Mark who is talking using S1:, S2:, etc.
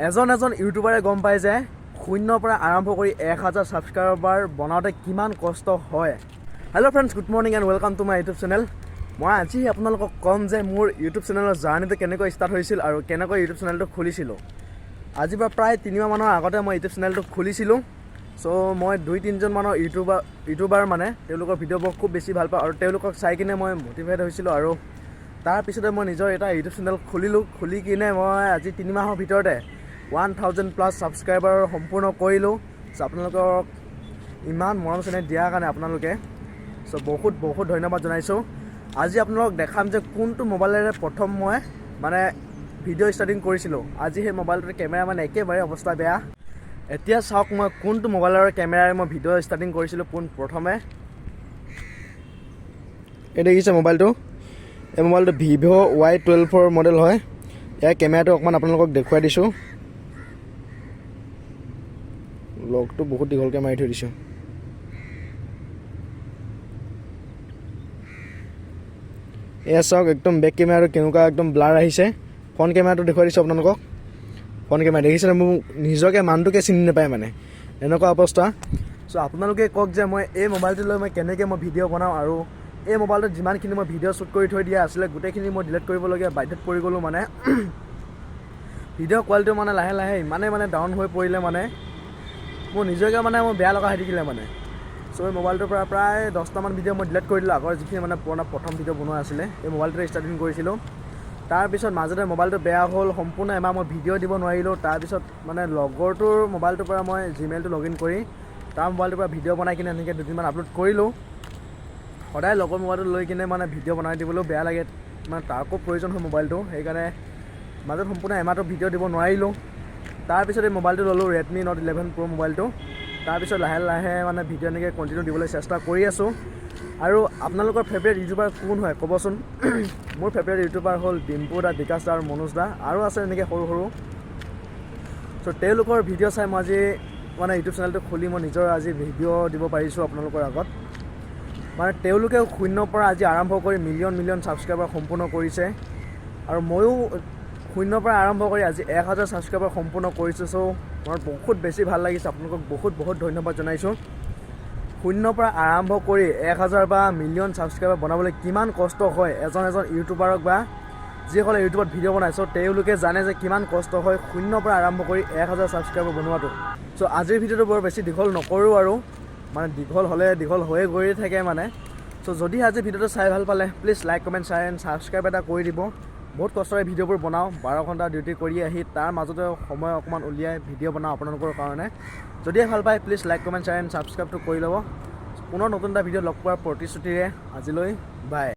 S1: এজন ইউটিউবাৰে গম পায় যে শূন্যৰ পৰা আৰম্ভ কৰি 1000 ছাবস্ক্ৰাইবাৰ বনাওঁতে কিমান কষ্ট হয়। Hello' friends, good morning and welcome to my YouTube channel. মই আজি আপোনালোকক ক'ম যে মোৰ ইউটিউব চেনেলৰ জাৰ্ণিটো কেনেকৈ ষ্টাৰ্ট হৈছিল আৰু কেনেকৈ ইউটিউব চেনেলটো খুলিছিলোঁ। আজিৰ পৰা প্ৰায় 3 মাহমানৰ আগতে মই ইউটিউব চেনেলটো খুলিছিলোঁ। চ' মই 2-3জন মানৰ ইউটিউবাৰ মানে তেওঁলোকৰ ভিডিঅ'বোৰ খুব বেছি ভাল পাওঁ আৰু তেওঁলোকক চাই কিনে মই মটিভেট হৈছিলোঁ আৰু তাৰপিছতে মই নিজৰ এটা ইউটিউব চেনেল খুলি কিনে মই আজি 3 মাহৰ ভিতৰতে 1000+ ছাবস্ক্ৰাইবাৰ সম্পূৰ্ণ কৰিলোঁ। চ' আপোনালোকক ইমান মৰম চেনেহ দিয়াৰ কাৰণে আপোনালোকে বহুত ধন্যবাদ জনাইছোঁ। আজি আপোনালোকক দেখাম যে কোনটো মোবাইলেৰে প্ৰথম মই মানে ভিডিঅ' ষ্টাৰ্টিং কৰিছিলোঁ। আজি সেই মোবাইলটোৰ কেমেৰা মানে একেবাৰে অৱস্থা বেয়া। এতিয়া চাওক মই কোনটো মোবাইলৰ কেমেৰাৰে মই ভিডিঅ' ষ্টাৰ্টিং কৰিছিলোঁ প্ৰথমে। এই দেখিছে মোবাইলটো, এই মোবাইলটো ভিভ' Y12 মডেল হয়। ইয়াৰ কেমেৰাটো অকণমান আপোনালোকক দেখুৱাই দিছোঁ। লগটো বহুত দীঘলকৈ মাৰি থৈ দিছোঁ। এয়া চাওক একদম বেক কেমেৰাটো কেনেকুৱা একদম ব্লাৰ আহিছে। ফ্ৰণ্ট কেমেৰাটো দেখুৱাই দিছোঁ আপোনালোকক। ফ্ৰণ্ট কেমেৰা দেখিছেনে, মোক নিজকে মানুহটোকে চিনি নাপায় মানে এনেকুৱা অৱস্থা। চ' আপোনালোকে কওক যে মই এই মোবাইলটো লৈ মই কেনেকৈ ভিডিঅ' বনাওঁ আৰু এই মোবাইলটোত যিমানখিনি মই ভিডিঅ' শ্বুট কৰি থৈ দিয়া আছিলে গোটেইখিনি মই ডিলিট কৰিবলগীয়া বাধ্যত পৰি গ'লোঁ। মানে ভিডিঅ' কোৱালিটি মানে লাহে ইমানেই ডাউন হৈ পৰিলে মানে মোৰ নিজকে মোৰ বেয়া লগা হৈ থাকিলে মানে। চ' এই মোবাইলটোৰ পৰা প্ৰায় 10টামান ভিডিঅ' মই ডিলিট কৰি দিলোঁ। আগৰ যিখিনি প্ৰথম ভিডিঅ' বনোৱা আছিলে এই মোবাইলটোৰে ষ্টাৰ্টিং কৰিছিলোঁ। তাৰপিছত মাজতে মোবাইলটো বেয়া হ'ল, সম্পূৰ্ণ এমাহ মই ভিডিঅ' দিব নোৱাৰিলোঁ। তাৰপিছত লগৰটোৰ মোবাইলটোৰ পৰা মই জিমেইলটো লগ ইন কৰি তাৰ মোবাইলটোৰ পৰা ভিডিঅ' বনাই কিনে এনেকৈ 2দিনমান আপলোড কৰিলোঁ। সদায় লগৰ মোবাইলটো লৈ কিনে ভিডিঅ' বনাই দিবলৈও বেয়া লাগে, তাকো প্ৰয়োজন হয় মোবাইলটো। সেইকাৰণে মাজত সম্পূৰ্ণ এমাহটো ভিডিঅ' দিব নোৱাৰিলোঁ। তাৰপিছত এই মোবাইলটো ল'লোঁ, Redmi Note 11 Pro মোবাইলটো। তাৰপিছত লাহে ভিডিঅ' এনেকৈ কণ্টিনিউ দিবলৈ চেষ্টা কৰি আছোঁ। আৰু আপোনালোকৰ ফেভৰেট ইউটিউবাৰ কোন হয় ক'বচোন। মোৰ ফেভৰেট ইউটিউবাৰ হ'ল ডিম্পু দা, বিকাশ দা আৰু মনোজ দা, আৰু আছে এনেকৈ সৰু। চ' তেওঁলোকৰ ভিডিঅ' চাই মই আজি ইউটিউব চেনেলটো খুলি মই নিজৰ আজি ভিডিঅ' দিব পাৰিছোঁ আপোনালোকৰ আগত। তেওঁলোকে 0ৰ পৰা আজি আৰম্ভ কৰি মিলিয়ন ছাবস্ক্ৰাইবাৰ সম্পূৰ্ণ কৰিছে আৰু ময়ো 0ৰ পৰা আৰম্ভ কৰি আজি 1000 ছাবস্ক্ৰাইবাৰ সম্পূৰ্ণ কৰিছোঁ। চ' মোৰ বহুত বেছি ভাল লাগিছে, আপোনালোকক বহুত ধন্যবাদ জনাইছোঁ। 0ৰ পৰা আৰম্ভ কৰি 1000 বা মিলিয়ন ছাবস্ক্ৰাইবাৰ বনাবলৈ কিমান কষ্ট হয় এজন ইউটিউবাৰক বা যিসকলে ইউটিউবত ভিডিঅ' বনায়। চ' তেওঁলোকে জানে যে কিমান কষ্ট হয় 0ৰ পৰা আৰম্ভ কৰি 1000 ছাবস্ক্ৰাইবাৰ বনোৱাটো। চ' আজিৰ ভিডিঅ'টো বৰ বেছি দীঘল নকৰোঁ আৰু দীঘল হ'লে দীঘল হৈয়ে গৈয়ে থাকে চ' যদি আজি ভিডিঅ'টো চাই ভাল পালে please like, comment, share and subscribe এটা কৰি দিব। বহুত কষ্টৰে ভিডিঅ'বোৰ বনাওঁ, 12 ঘণ্টা ডিউটি কৰি আহি তাৰ মাজতে সময় অকণমান উলিয়াই ভিডিঅ' বনাওঁ আপোনালোকৰ কাৰণে। যদিহে ভাল পায় please like, comment, share and ছাবস্ক্ৰাইবটো কৰি ল'ব। পুনৰ নতুন এটা ভিডিঅ' লগ পোৱাৰ প্ৰতিশ্ৰুতিৰে আজিলৈ বাই।